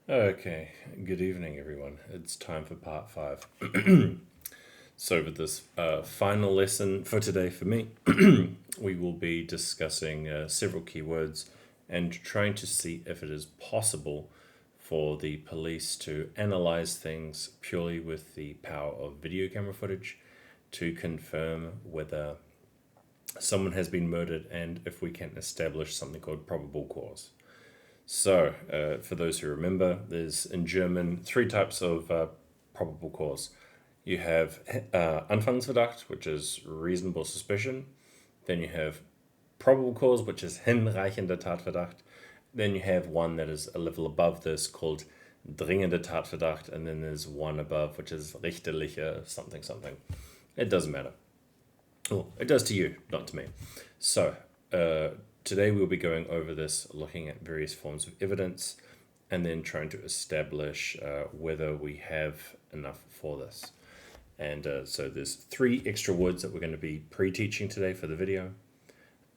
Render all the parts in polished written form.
Okay, good evening, everyone. It's time for part five. So, with this final lesson for today for me, we will be discussing several keywords and trying to see if it is possible for the police to analyze things purely with the power of video camera footage to confirm whether someone has been murdered and if we can establish something called probable cause. So, for those who remember, there's in German three types of probable cause. You have Anfangsverdacht, which is reasonable suspicion. Then you have probable cause, which is hinreichender Tatverdacht. Then you have one that is a level above this called dringender Tatverdacht. And then there's one above, which is richterliche something something. It doesn't matter. Oh, it does to you, not to me. So, today we'll be going over this, looking at various forms of evidence, and then trying to establish whether we have enough for this. And so there's three extra words that we're going to be pre-teaching today for the video,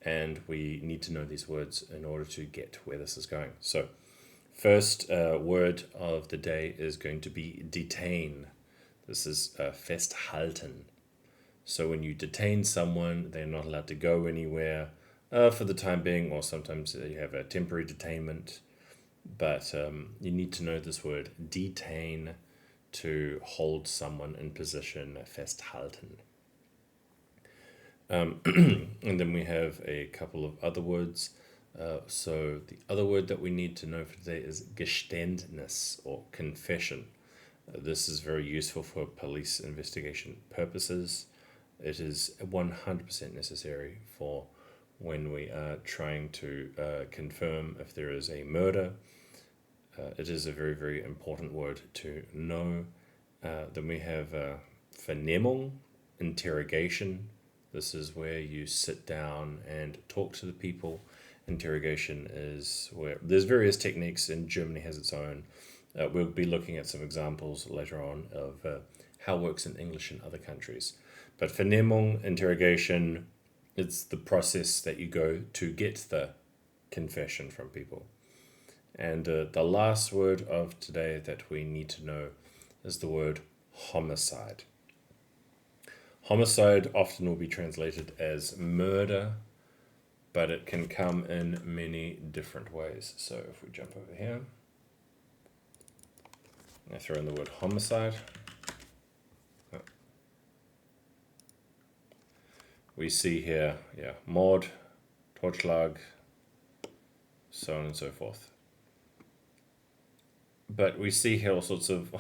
and we need to know these words in order to get where this is going. So, first word of the day is going to be detain. This is festhalten. So when you detain someone, they're not allowed to go anywhere for the time being, or sometimes you have a temporary detainment. But you need to know this word, detain, to hold someone in position, festhalten. And then we have a couple of other words. So the other word that we need to know for today is Geständnis, or confession. This is very useful for police investigation purposes. It is 100% necessary for when we are trying to confirm if there is a murder. It is a very, very important word to know. Then we have Vernehmung, interrogation. This is where you sit down and talk to the people. Interrogation is where there's various techniques, and Germany has its own. We'll be looking at some examples later on of how it works in English in other countries. But Vernehmung, interrogation, it's the process that you go to get the confession from people. And the last word of today that we need to know is the word homicide. Homicide often will be translated as murder, but it can come in many different ways. So if we jump over here, I throw in the word homicide. We see here, Mord, Totschlag, so on and so forth. But we see here all sorts of,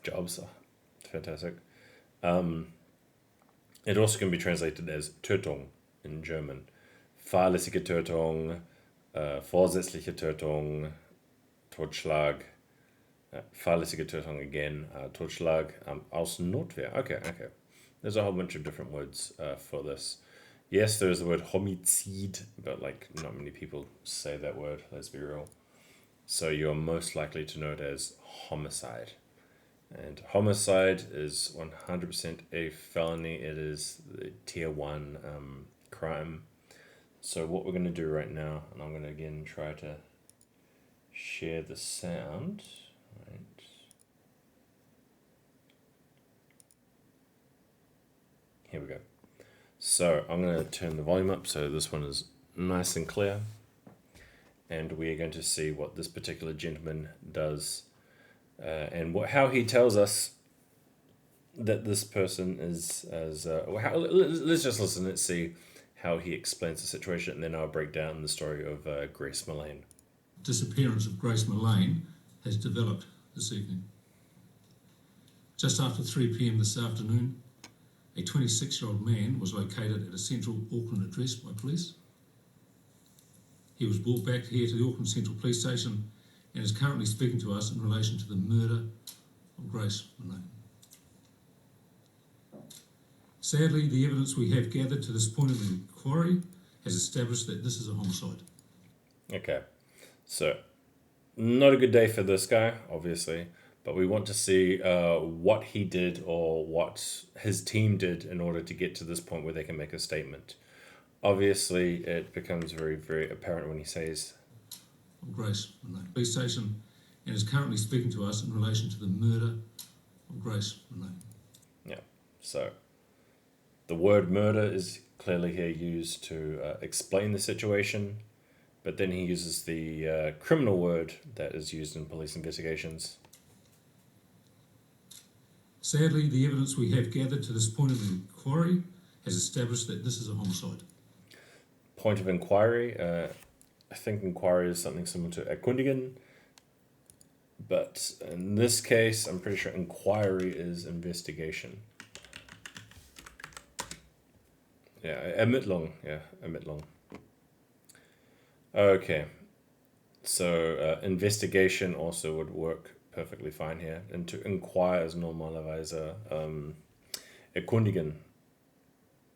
jobs are fantastic. It also can be translated as Tötung in German. Fahrlässige Tötung, vorsätzliche Tötung, Totschlag, fahrlässige Tötung again, Totschlag, aus Notwehr. Okay. There's a whole bunch of different words for this. Yes, there's the word homicide, but not many people say that word, let's be real. So you're most likely to know it as homicide. And homicide is 100% a felony. It is the tier 1 crime. So what we're going to do right now, and I'm going to again try to share the sound. Right. Here we go. So I'm going to turn the volume up so this one is nice and clear. And we are going to see what this particular gentleman does and how he tells us that this person is let's just listen and see how he explains the situation, and then I'll break down the story of Grace Mullane. Disappearance of Grace Mullane has developed this evening. Just after 3 p.m. this afternoon, a 26-year-old man was located at a central Auckland address by police. He was brought back here to the Auckland Central Police Station and is currently speaking to us in relation to the murder of Grace Mullane. Sadly, the evidence we have gathered to this point of the inquiry has established that this is a homicide. Okay, so not a good day for this guy, obviously, but we want to see what he did or what his team did in order to get to this point where they can make a statement. Obviously, it becomes very, very apparent when he says Grace Mullane Police Station and is currently speaking to us in relation to the murder of Grace Malane. Yeah. So the word murder is clearly here used to explain the situation, but then he uses the criminal word that is used in police investigations. Sadly, the evidence we have gathered to this point of inquiry has established that this is a homicide. Point of inquiry. I think inquiry is something similar to erkundigen, but in this case, I'm pretty sure inquiry is investigation. Yeah, Ermittlung. Yeah, Ermittlung. Okay, so investigation also would work perfectly fine here. And to inquire is normalerweise erkundigen.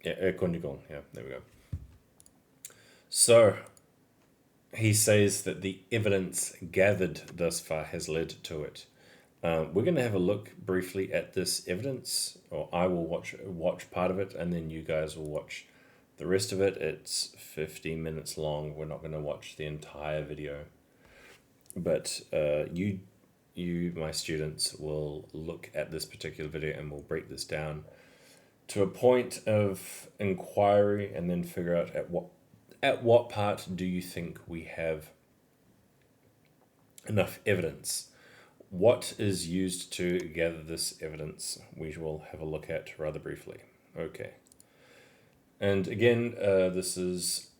Yeah, Erkundigung. Yeah, there we go. So he says that the evidence gathered thus far has led to it. We're going to have a look briefly at this evidence, or I will watch part of it, and then you guys will watch the rest of it. It's 15 minutes long. We're not going to watch the entire video, but you, my students, will look at this particular video and we'll break this down to a point of inquiry, and then figure out at what part do you think we have enough evidence. What is used to gather this evidence? We will have a look at rather briefly. Okay. And again, this is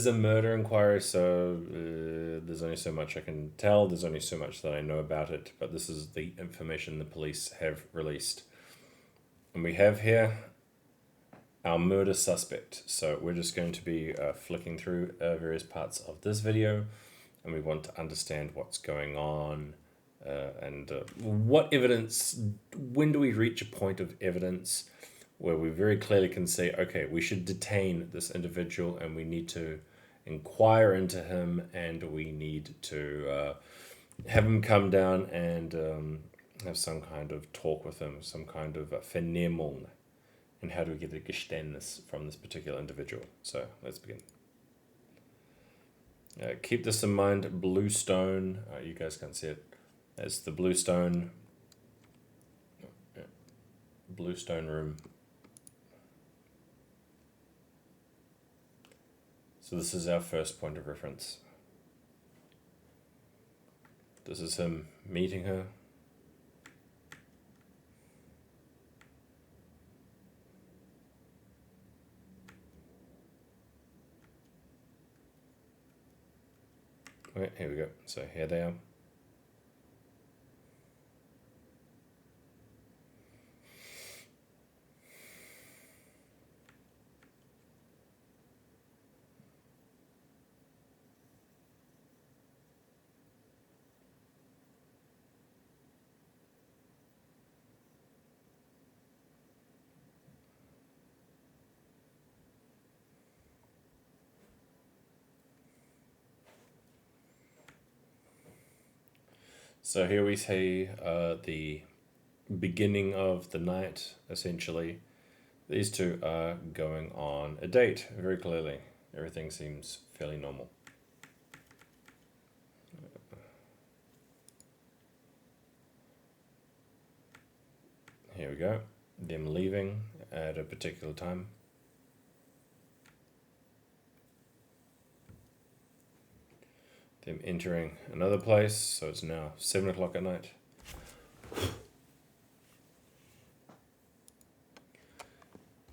a murder inquiry, so there's only so much I can tell. There's only so much that I know about it, but this is the information the police have released. And we have here our murder suspect. So we're just going to be flicking through various parts of this video, and we want to understand what's going on. And what evidence, when do we reach a point of evidence where we very clearly can say, okay, we should detain this individual and we need to inquire into him, and we need to have him come down and have some kind of talk with him, some kind of Vernehmung, and how do we get a Geständnis from this particular individual. So let's begin. Keep this in mind, blue stone, you guys can't see it. That's the blue stone room. So this is our first point of reference. This is him meeting her. Okay, here we go. So here they are. So here we see the beginning of the night, essentially. These two are going on a date, very clearly. Everything seems fairly normal. Here we go. Them leaving at a particular time. Them entering another place, so it's now 7 o'clock at night.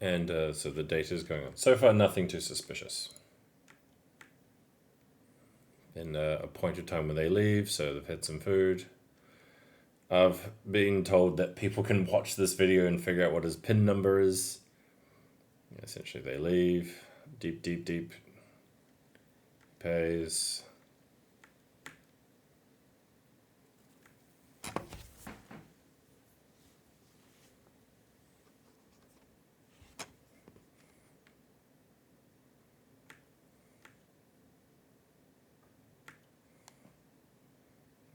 And so the date is going on. So far, nothing too suspicious. Then a appointed time when they leave, so they've had some food. I've been told that people can watch this video and figure out what his PIN number is. Essentially, they leave. Deep. Pays.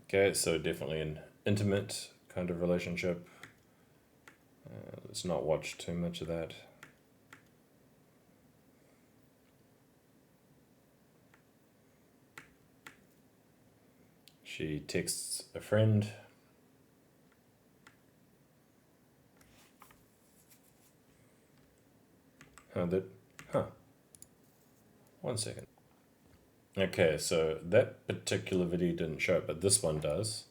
Okay, so definitely an intimate kind of relationship. Let's not watch too much of that. She texts a friend. One second. Okay, so that particular video didn't show it, but this one does.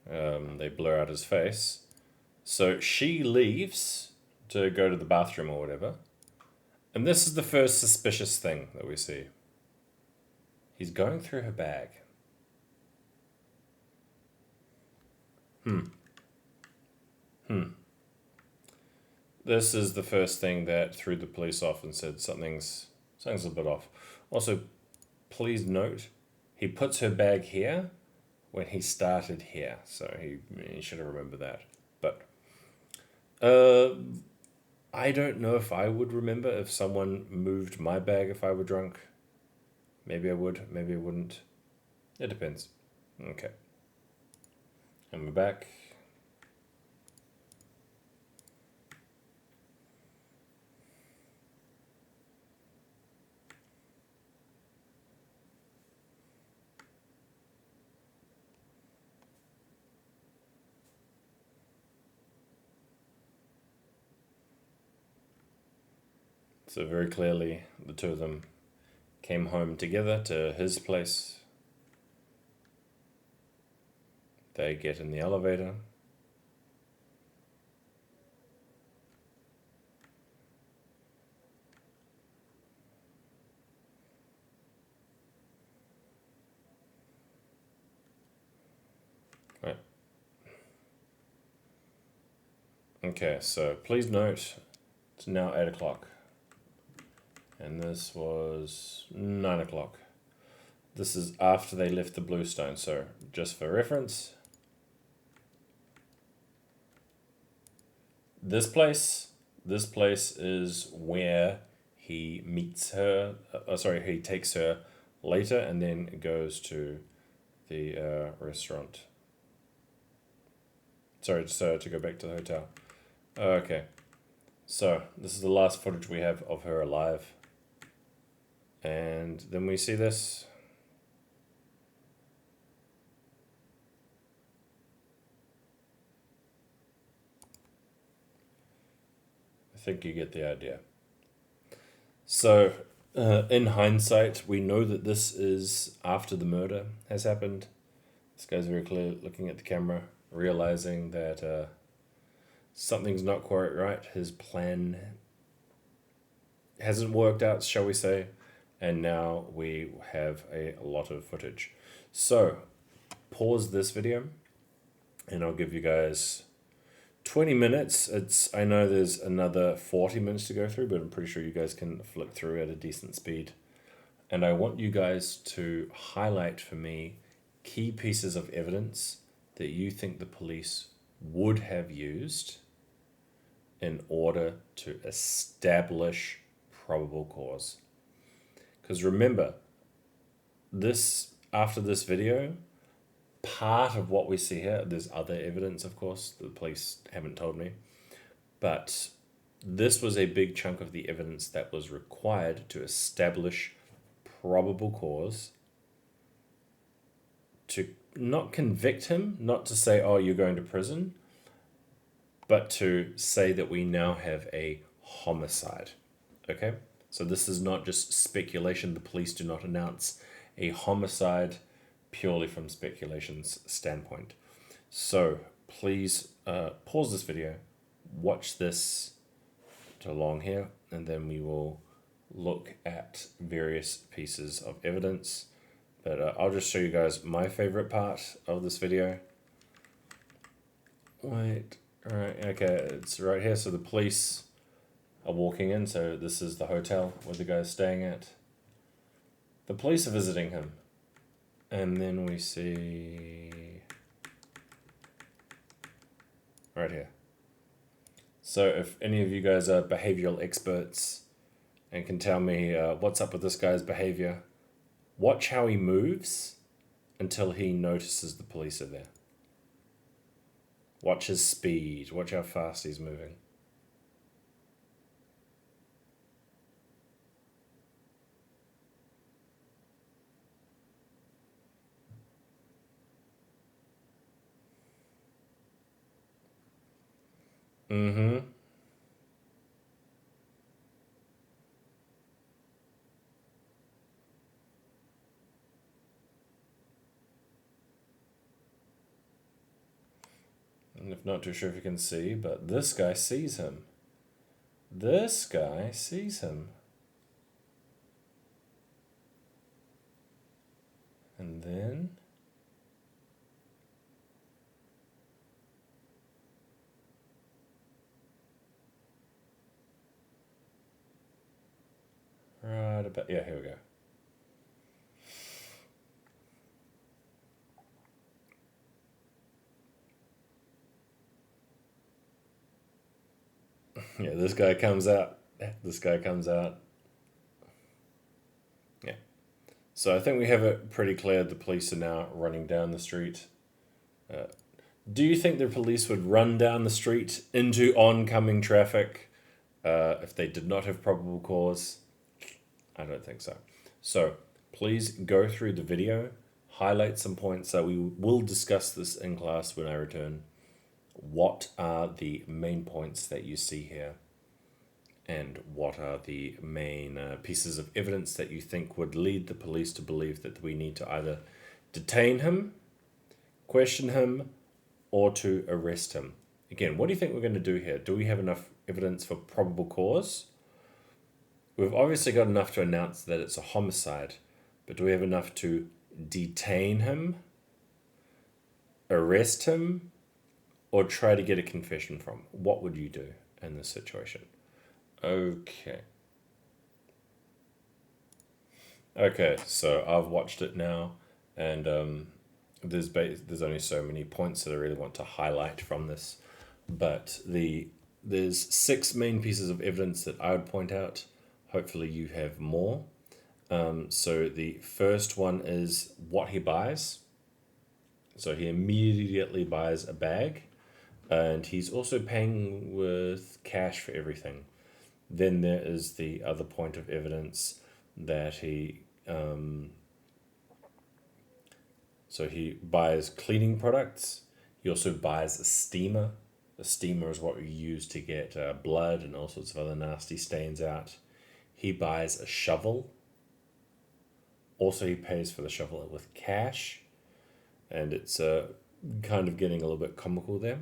They blur out his face. So she leaves to go to the bathroom or whatever. And this is the first suspicious thing that we see. He's going through her bag. This is the first thing that threw the police off and said something's a little bit off. Also, please note, he puts her bag here when he started here, so he should have remembered that. But I don't know if I would remember if someone moved my bag if I were drunk. Maybe I would, maybe I wouldn't. It depends. Okay. And we're back. So very clearly, the two of them came home together to his place. They get in the elevator. Right. Okay, so please note, it's now 8 o'clock. And this was 9 o'clock. This is after they left the Bluestone, so just for reference, this place is where he meets her, he takes her later and then goes to the restaurant. Sorry, so to go back to the hotel. Okay, so this is the last footage we have of her alive. And then we see this. I think you get the idea. So, in hindsight, we know that this is after the murder has happened. This guy's very clear looking at the camera, realizing that something's not quite right. His plan hasn't worked out, shall we say. And now we have a lot of footage. So, pause this video and I'll give you guys 20 minutes. I know there's another 40 minutes to go through, but I'm pretty sure you guys can flip through at a decent speed. And I want you guys to highlight for me key pieces of evidence that you think the police would have used in order to establish probable cause. Because remember, after this video, part of what we see here, there's other evidence, of course, the police haven't told me, but this was a big chunk of the evidence that was required to establish probable cause to not convict him, not to say, oh, you're going to prison, but to say that we now have a homicide, okay? So this is not just speculation. The police do not announce a homicide purely from speculation's standpoint. So please pause this video, watch this to along here, and then we will look at various pieces of evidence. But I'll just show you guys my favorite part of this video. Wait, all right, okay, it's right here. So the police are walking in, so this is the hotel where the guy's staying at. The police are visiting him. And then we see right here. So if any of you guys are behavioral experts and can tell me what's up with this guy's behavior, watch how he moves until he notices the police are there. Watch his speed, watch how fast he's moving. Mm-hmm. And if not too sure if you can see, but this guy sees him. This guy sees him. And then... right about... yeah, here we go. Yeah, this guy comes out. This guy comes out. Yeah. So I think we have it pretty clear. The police are now running down the street. Do you think the police would run down the street into oncoming traffic if they did not have probable cause? I don't think so. So please go through the video, highlight some points that we will discuss this in class when I return. What are the main points that you see here? And what are the main pieces of evidence that you think would lead the police to believe that we need to either detain him, question him, or to arrest him? Again, what do you think we're going to do here? Do we have enough evidence for probable cause? We've obviously got enough to announce that it's a homicide, but do we have enough to detain him, arrest him, or try to get a confession from? What would you do in this situation? Okay. Okay, so I've watched it now, and there's only so many points that I really want to highlight from this, but there's 6 main pieces of evidence that I would point out. Hopefully you have more. So the first one is what he buys. So he immediately buys a bag, and he's also paying with cash for everything. Then there is the other point of evidence that he buys cleaning products. He also buys a steamer. A steamer is what we use to get blood and all sorts of other nasty stains out. He buys a shovel. Also, he pays for the shovel with cash, and it's kind of getting a little bit comical there.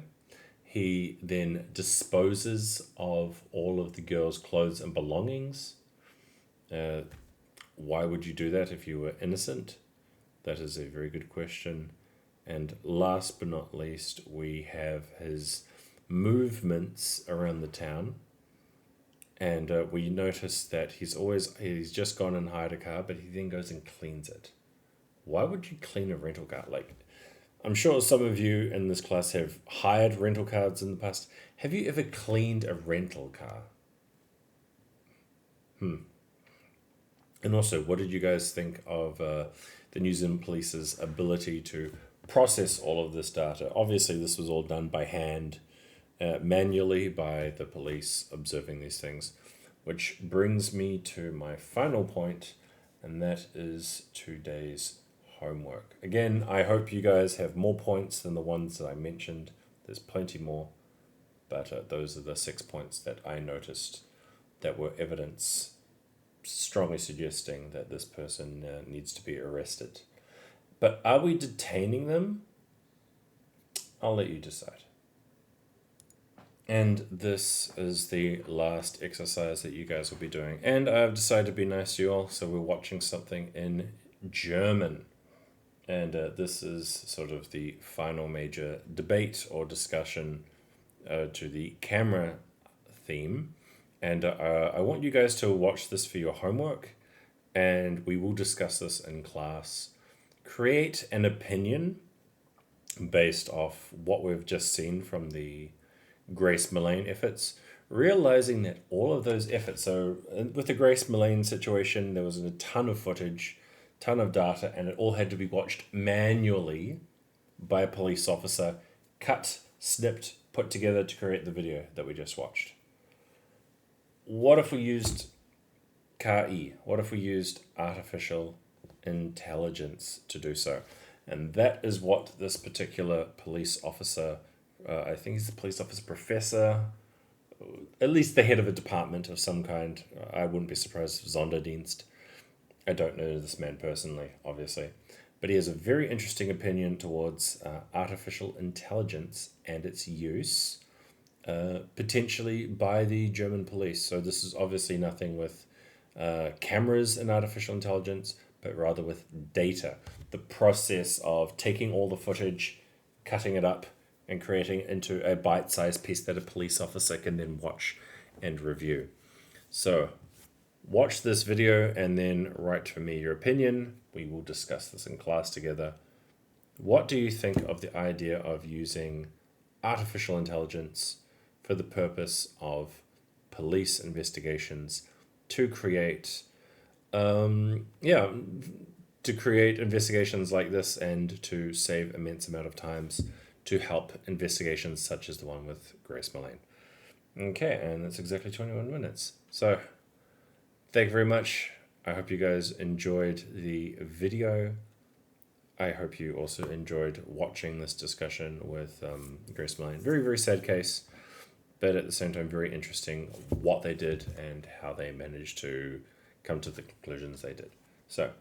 He then disposes of all of the girl's clothes and belongings. Why would you do that if you were innocent? That is a very good question. And last but not least, we have his movements around the town. And we notice that he's just gone and hired a car, but he then goes and cleans it. Why would you clean a rental car? Like, I'm sure some of you in this class have hired rental cars in the past. Have you ever cleaned a rental car? And also, what did you guys think of the New Zealand Police's ability to process all of this data? Obviously, this was all done by hand, manually by the police observing these things, which brings me to my final point, and that is today's homework. Again, I hope you guys have more points than the ones that I mentioned. There's plenty more, but those are the 6 points that I noticed that were evidence strongly suggesting that this person needs to be arrested. But are we detaining them? I'll let you decide. And this is the last exercise that you guys will be doing. And I've decided to be nice to you all, so we're watching something in German. And this is sort of the final major debate or discussion to the camera theme. And I want you guys to watch this for your homework, and we will discuss this in class. Create an opinion based off what we've just seen from the Grace Millane efforts, realizing that all of those efforts, so with the Grace Millane situation, there was a ton of footage, ton of data, and it all had to be watched manually by a police officer, cut, snipped, put together to create the video that we just watched. What if we used KI? What if we used artificial intelligence to do so? And that is what this particular police officer I think he's a police officer professor, at least the head of a department of some kind. I wouldn't be surprised if Sonderdienst. I don't know this man personally, obviously, but he has a very interesting opinion towards artificial intelligence and its use, potentially by the German police. So this is obviously nothing with cameras and artificial intelligence, but rather with data. The process of taking all the footage, cutting it up, and creating it into a bite-sized piece that a police officer can then watch and review. So watch this video and then write for me your opinion. We will discuss this in class together. What do you think of the idea of using artificial intelligence for the purpose of police investigations to create investigations like this and to save immense amount of times to help investigations such as the one with Grace Millane? Okay, and that's exactly 21 minutes. So thank you very much. I hope you guys enjoyed the video. I hope you also enjoyed watching this discussion with Grace Millane. Very, very sad case, but at the same time, very interesting what they did and how they managed to come to the conclusions they did. So,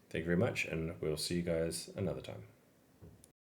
thank you very much, and we'll see you guys another time.